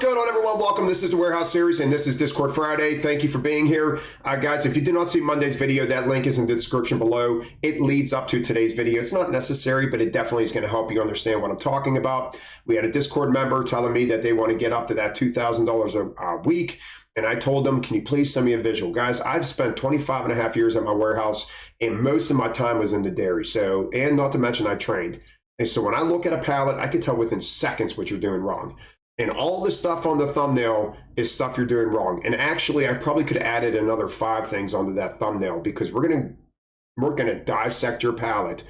going on, everyone? Welcome. This is the Warehouse Series, and this is Discord Friday. Thank you for being here. Guys, if you did not see Monday's video, that link is in the description below. It leads up to today's video. It's not necessary, but it definitely is going to help you understand what I'm talking about. We had a Discord member telling me that they want to get up to that $2,000 a week. And I told them, can you please send me a visual? Guys, I've spent 25 and a half years at my warehouse, and most of my time was in the dairy. So, and not to mention I trained. And so when I look at a pallet, I can tell within seconds what you're doing wrong. And all the stuff on the thumbnail is stuff you're doing wrong. And actually, I probably could have added another 5 things onto that thumbnail, because we're gonna dissect your pallet.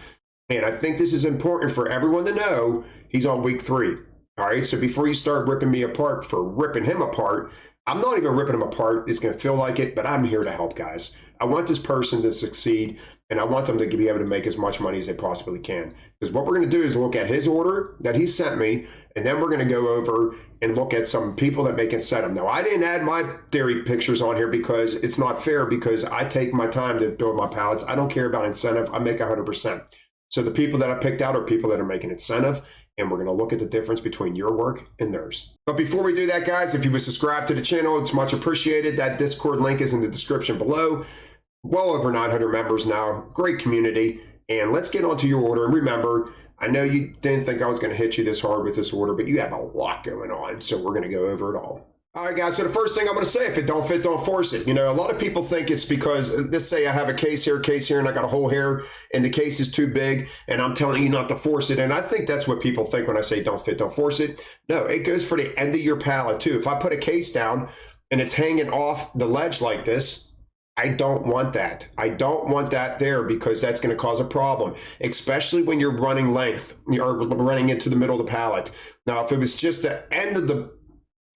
And I think this is important for everyone to know. He's on week 3. All right, so before you start ripping me apart for ripping him apart, I'm not even ripping him apart. It's going to feel like it, but I'm here to help, guys. I want this person to succeed, and I want them to be able to make as much money as they possibly can. Because what we're going to do is look at his order that he sent me, and then we're going to go over and look at some people that make incentive. Now, I didn't add my dairy pictures on here because it's not fair, because I take my time to build my pallets. I don't care about incentive. I make 100%. So the people that I picked out are people that are making incentive, and we're going to look at the difference between your work and theirs. But before we do that, guys, if you would subscribe to the channel, it's much appreciated. That Discord link is in the description below. Well over 900 members now. Great community. And let's get on to your order. And remember, I know you didn't think I was going to hit you this hard with this order, but you have a lot going on, so we're going to go over it all. All right, guys, so the first thing I'm going to say, if it don't fit, don't force it. You know, a lot of people think it's because, let's say I have a case here, and I got a hole here, and the case is too big, and I'm telling you not to force it. And I think that's what people think when I say don't fit, don't force it. No, it goes for the end of your pallet, too. If I put a case down and it's hanging off the ledge like this, I don't want that. I don't want that there, because that's going to cause a problem, especially when you're running length or running into the middle of the pallet. Now, if it was just the end of the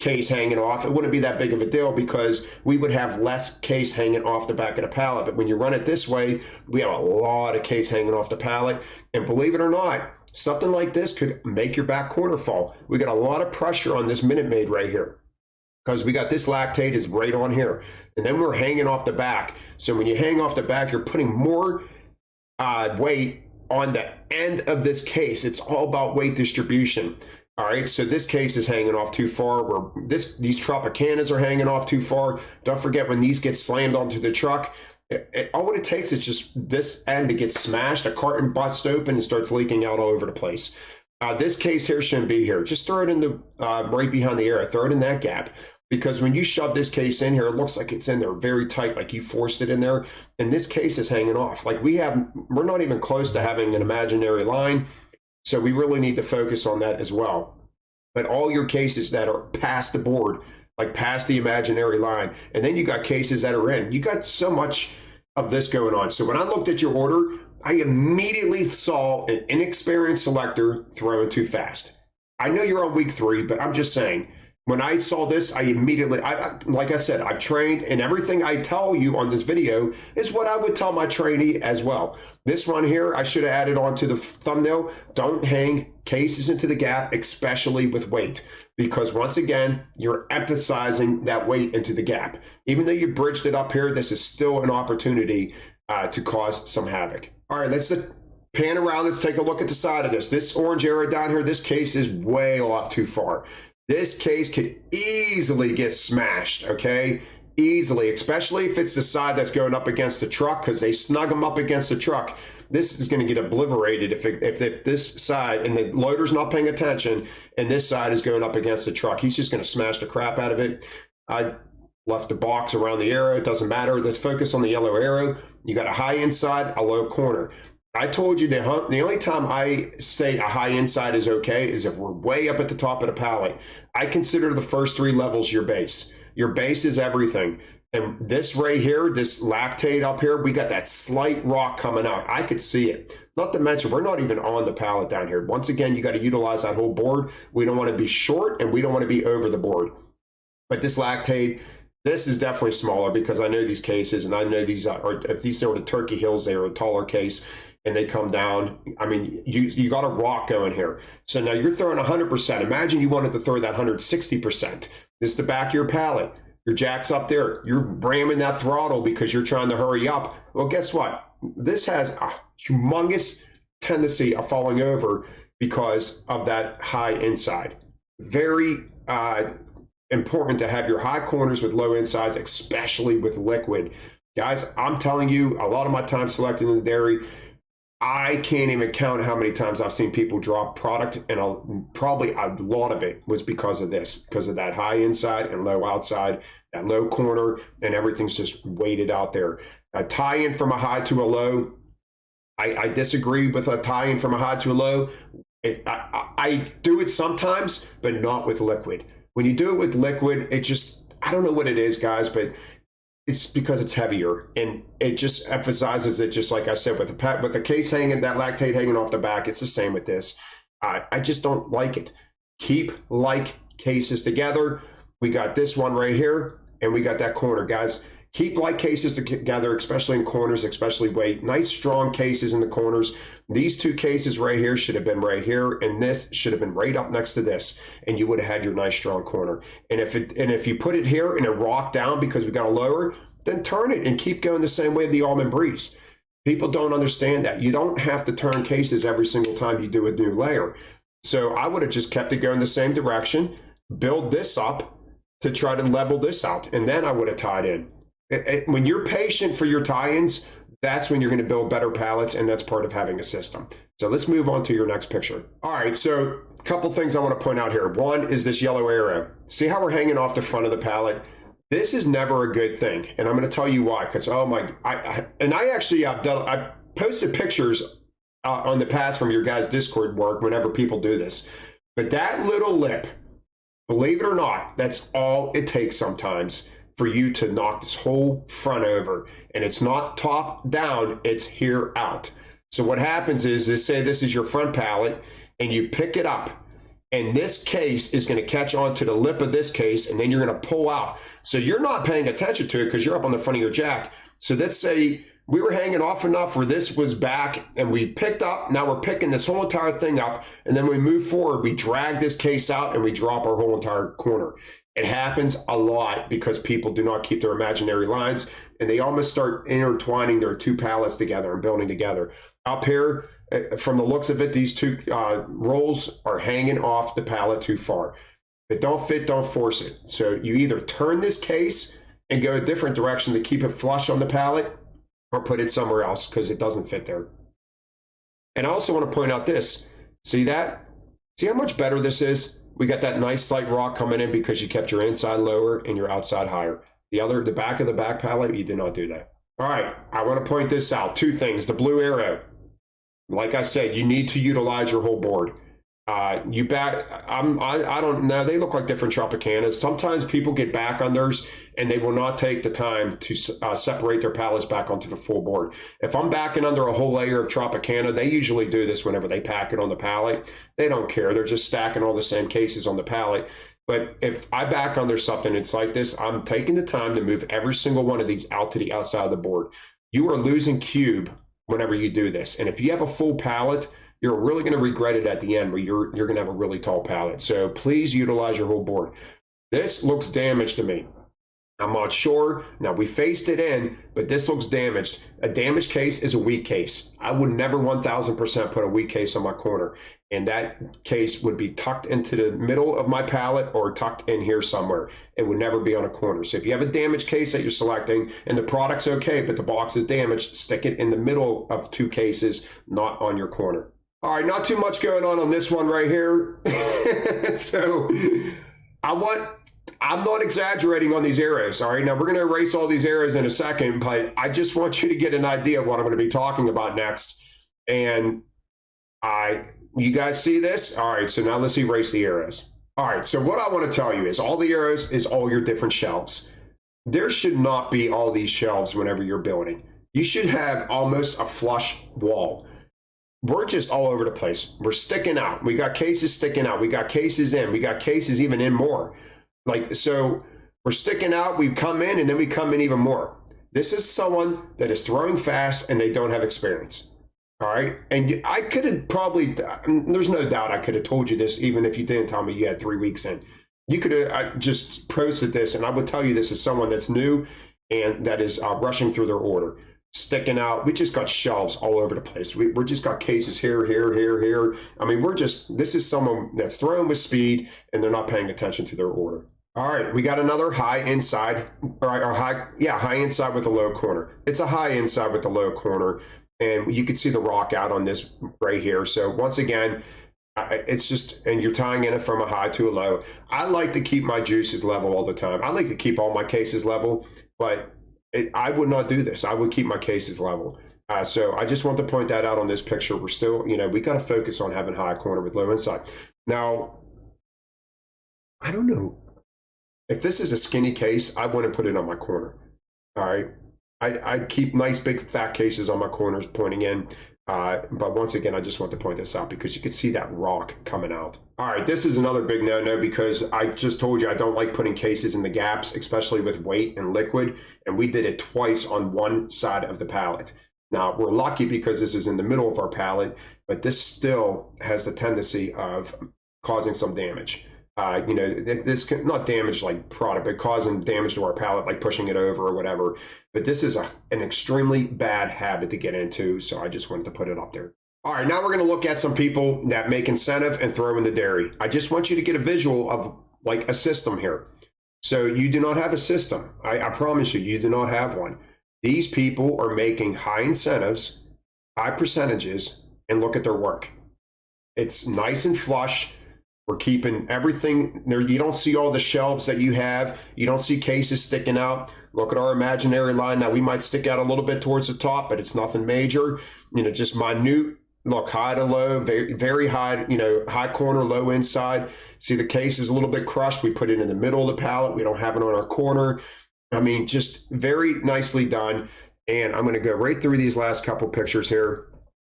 case hanging off, it wouldn't be that big of a deal, because we would have less case hanging off the back of the pallet. But when you run it this way, we have a lot of case hanging off the pallet. And believe it or not, something like this could make your back corner fall. We got a lot of pressure on this Minute Maid right here, because we got this lactate is right on here, and then we're hanging off the back. So when you hang off the back, you're putting more weight on the end of this case. It's all about weight distribution. All right, so this case is hanging off too far. These Tropicanas are hanging off too far. Don't forget, when these get slammed onto the truck, all it takes is just this end to get smashed. A carton busts open and starts leaking out all over the place. This case here shouldn't be here. Just throw it in the right behind the arrow. Throw it in that gap. Because when you shove this case in here, it looks like it's in there very tight, like you forced it in there. And this case is hanging off. Like we're not even close to having an imaginary line. So we really need to focus on that as well. But all your cases that are past the board, like past the imaginary line, and then you got cases that are in, you got so much of this going on. So when I looked at your order, I immediately saw an inexperienced selector throwing too fast. I know you're on week 3, but I'm just saying, when I saw this, I immediately, like I said, I've trained, and everything I tell you on this video is what I would tell my trainee as well. This one here, I should have added on to the thumbnail. Don't hang cases into the gap, especially with weight, because once again, you're emphasizing that weight into the gap. Even though you bridged it up here, this is still an opportunity to cause some havoc. All right, let's pan around. Let's take a look at the side of this. This orange area down here, this case is way off too far. This case could easily get smashed, okay? Easily, especially if it's the side that's going up against the truck, because they snug them up against the truck. This is going to get obliterated if this side, and the loader's not paying attention, and this side is going up against the truck. He's just going to smash the crap out of it. I left the box around the arrow. It doesn't matter. Let's focus on the yellow arrow. You got a high inside, a low corner. I told you the only time I say a high inside is okay is if we're way up at the top of the pallet. I consider the first 3 levels your base. Your base is everything. And this right here, this lactate up here, we got that slight rock coming out. I could see it. Not to mention, we're not even on the pallet down here. Once again, you got to utilize that whole board. We don't want to be short, and we don't want to be over the board. But this lactate, this is definitely smaller, because I know these cases, and I know these are, if these are the Turkey Hills, they are a taller case, and they come down. I mean, you got a rock going here. So now you're throwing 100%. Imagine you wanted to throw that 160%. This is the back of your pallet. Your jack's up there. You're ramming that throttle because you're trying to hurry up. Well, guess what? This has a humongous tendency of falling over because of that high inside. Very important to have your high corners with low insides, especially with liquid. Guys, I'm telling you, a lot of my time selecting in the dairy, I can't even count how many times I've seen people drop product, and probably a lot of it was because of this, because of that high inside and low outside, that low corner, and everything's just weighted out there. A tie-in from a high to a low, I disagree with a tie-in from a high to a low. I do it sometimes, but not with liquid. When you do it with liquid, it just, I don't know what it is, guys, but it's because it's heavier, and it just emphasizes it. Just like I said, with the case hanging, that lactate hanging off the back, it's the same with this. I just don't like it. Keep like cases together. We got this one right here, and we got that corner, guys. Keep like cases together, especially in corners, especially weight. Nice strong cases in the corners. These two cases right here should have been right here, and this should have been right up next to this, and you would have had your nice strong corner. And if you put it here and it rocked down because we got a lower, then turn it and keep going the same way of the Almond Breeze. People don't understand that. You don't have to turn cases every single time you do a new layer. So I would have just kept it going the same direction, build this up to try to level this out, and then I would have tied in. When you're patient for your tie-ins, that's when you're going to build better pallets, and that's part of having a system. So let's move on to your next picture. All right, so a couple things I want to point out here. One is this yellow arrow. See how we're hanging off the front of the pallet? This is never a good thing, and I'm going to tell you why. Because I actually I posted pictures on the past from your guys' Discord work whenever people do this. But that little lip, believe it or not, that's all it takes sometimes for you to knock this whole front over. And it's not top down, it's here out. So what happens is, let's say this is your front pallet, and you pick it up, and this case is going to catch onto the lip of this case, and then you're going to pull out. So you're not paying attention to it because you're up on the front of your jack. So let's say we were hanging off enough where this was back, and we picked up. Now we're picking this whole entire thing up, and then we move forward. We drag this case out, and we drop our whole entire corner. It happens a lot because people do not keep their imaginary lines, and they almost start intertwining their two pallets together and building together. Up here, from the looks of it, these two rolls are hanging off the pallet too far. If it don't fit, don't force it. So you either turn this case and go a different direction to keep it flush on the pallet, or put it somewhere else because it doesn't fit there. And I also want to point out this. See that? See how much better this is? We got that nice slight rock coming in because you kept your inside lower and your outside higher. The back of the back pallet, you did not do that. All right, I want to point this out. Two things. The blue arrow. Like I said, you need to utilize your whole board. I don't know. They look like different Tropicanas. Sometimes people get back on theirs and they will not take the time to separate their pallets back onto the full board. If I'm backing under a whole layer of Tropicana, they usually do this whenever they pack it on the pallet. They don't care. They're just stacking all the same cases on the pallet. But if I back under something, it's like this. I'm taking the time to move every single one of these out to the outside of the board. You are losing cube whenever you do this. And if you have a full pallet, you're really going to regret it at the end where you're going to have a really tall pallet. So please utilize your whole board. This looks damaged to me. I'm not sure. Now, we faced it in, but this looks damaged. A damaged case is a weak case. I would never 1000% put a weak case on my corner. And that case would be tucked into the middle of my pallet or tucked in here somewhere. It would never be on a corner. So if you have a damaged case that you're selecting and the product's okay, but the box is damaged, stick it in the middle of two cases, not on your corner. All right, not too much going on this one right here. So I'm not exaggerating on these arrows. All right, now we're going to erase all these arrows in a second, but I just want you to get an idea of what I'm going to be talking about next. And you guys see this? All right, so now let's erase the arrows. All right, so what I want to tell you is all the arrows is all your different shelves. There should not be all these shelves whenever you're building. You should have almost a flush wall. We're just all over the place. We're sticking out. We got cases sticking out. We got cases in. We got cases even in more. Like, so we're sticking out. We come in and then we come in even more. This is someone that is throwing fast and they don't have experience. All right. And I could have probably, there's no doubt I could have told you this even if you didn't tell me you had 3 weeks in. You could have just posted this and I would tell you this is someone that's new and that is rushing through their order. Sticking out. We just got shelves all over the place. We're just got cases here. I mean, this is someone that's throwing with speed and they're not paying attention to their order. All right, we got another high inside, or high inside with a low corner. It's a high inside with a low corner, and you can see the rock out on this right here. So once again, it's just, and you're tying in it from a high to a low. I like to keep my juices level all the time. I like to keep all my cases level, but I would not do this. I would keep my cases level. So I just want to point that out on this picture. We're still, we got to focus on having high corner with low inside. Now, I don't know. If this is a skinny case, I wouldn't put it on my corner. All right. I keep nice big fat cases on my corners pointing in. But once again, I just want to point this out because you can see that rock coming out. All right, this is another big no-no because I just told you I don't like putting cases in the gaps, especially with weight and liquid. And we did it twice on one side of the pallet. Now, we're lucky because this is in the middle of our pallet, but this still has the tendency of causing some damage. This can not damage like product, but causing damage to our pallet, like pushing it over or whatever. But this is an extremely bad habit to get into, so I just wanted to put it up there. All right, now we're going to look at some people that make incentive and throw in the dairy. I just want you to get a visual of like a system here. So you do not have a system. I promise you, you do not have one. These people are making high incentives, high percentages, and look at their work. It's nice and flush. We're keeping everything there. You don't see all the shelves that you have. You don't see cases sticking out. Look at our imaginary line. Now we might stick out a little bit towards the top, but it's nothing major. Just minute. Look, high to low, very, very high, high corner, low inside. See the case is a little bit crushed. We put it in the middle of the pallet. We don't have it on our corner. I mean, just very nicely done. And I'm going to go right through these last couple pictures here.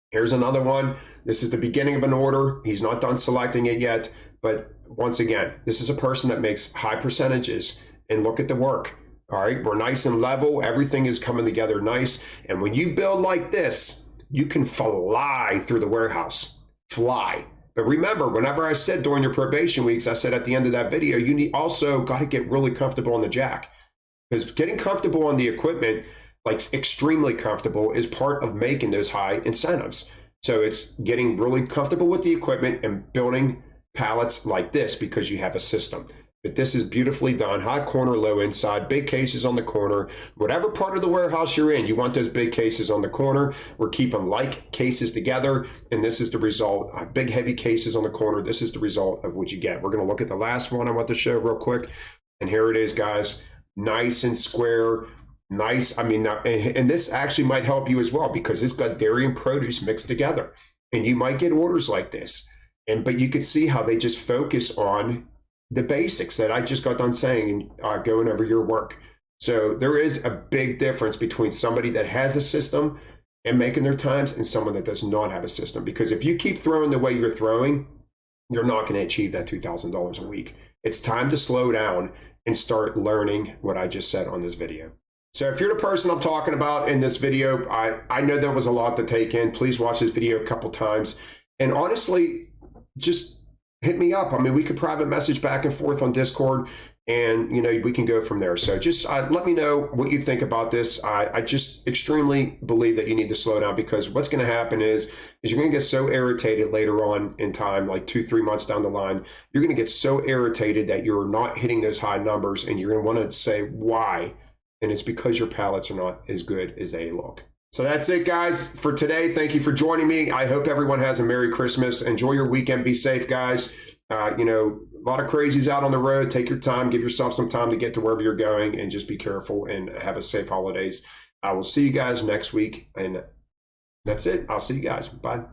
Here's another one. This is the beginning of an order. He's not done selecting it yet. But once again, this is a person that makes high percentages, and look at the work. All right, we're nice and level. Everything is coming together nice. And when you build like this, you can fly through the warehouse, fly. But remember, whenever I said during your probation weeks, I said at the end of that video, you also got to get really comfortable on the jack, because getting comfortable on the equipment, like extremely comfortable, is part of making those high incentives. So it's getting really comfortable with the equipment and building pallets like this because you have a system. But this is beautifully done. High corner, low inside, big cases on the corner. Whatever part of the warehouse you're in, you want those big cases on the corner. We're keeping like cases together, and this is the result. Big heavy cases on the corner. This is the result of what you get. We're going to look at the last one I want to show real quick, and here it is, guys. Nice and square. Nice. I mean, and this actually might help you as well because it's got dairy and produce mixed together, and you might get orders like this. But you could see how they just focus on the basics that I just got done saying, going over your work. So there is a big difference between somebody that has a system and making their times and someone that does not have a system. Because if you keep throwing the way you're throwing, you're not going to achieve that $2,000 a week. It's time to slow down and start learning what I just said on this video. So if you're the person I'm talking about in this video, I know there was a lot to take in. Please watch this video a couple times. And honestly, just hit me up. I mean, we could private message back and forth on Discord, and we can go from there. So just let me know what you think about this. I just extremely believe that you need to slow down, because what's going to happen is you're going to get so irritated later on in time, like 2-3 months down the line. You're going to get so irritated that you're not hitting those high numbers, and you're going to want to say why. And it's because your pallets are not as good as they look. So that's it, guys, for today. Thank you for joining me. I hope everyone has a Merry Christmas. Enjoy your weekend. Be safe, guys. A lot of crazies out on the road. Take your time. Give yourself some time to get to wherever you're going, and just be careful and have a safe holidays. I will see you guys next week. And that's it. I'll see you guys. Bye.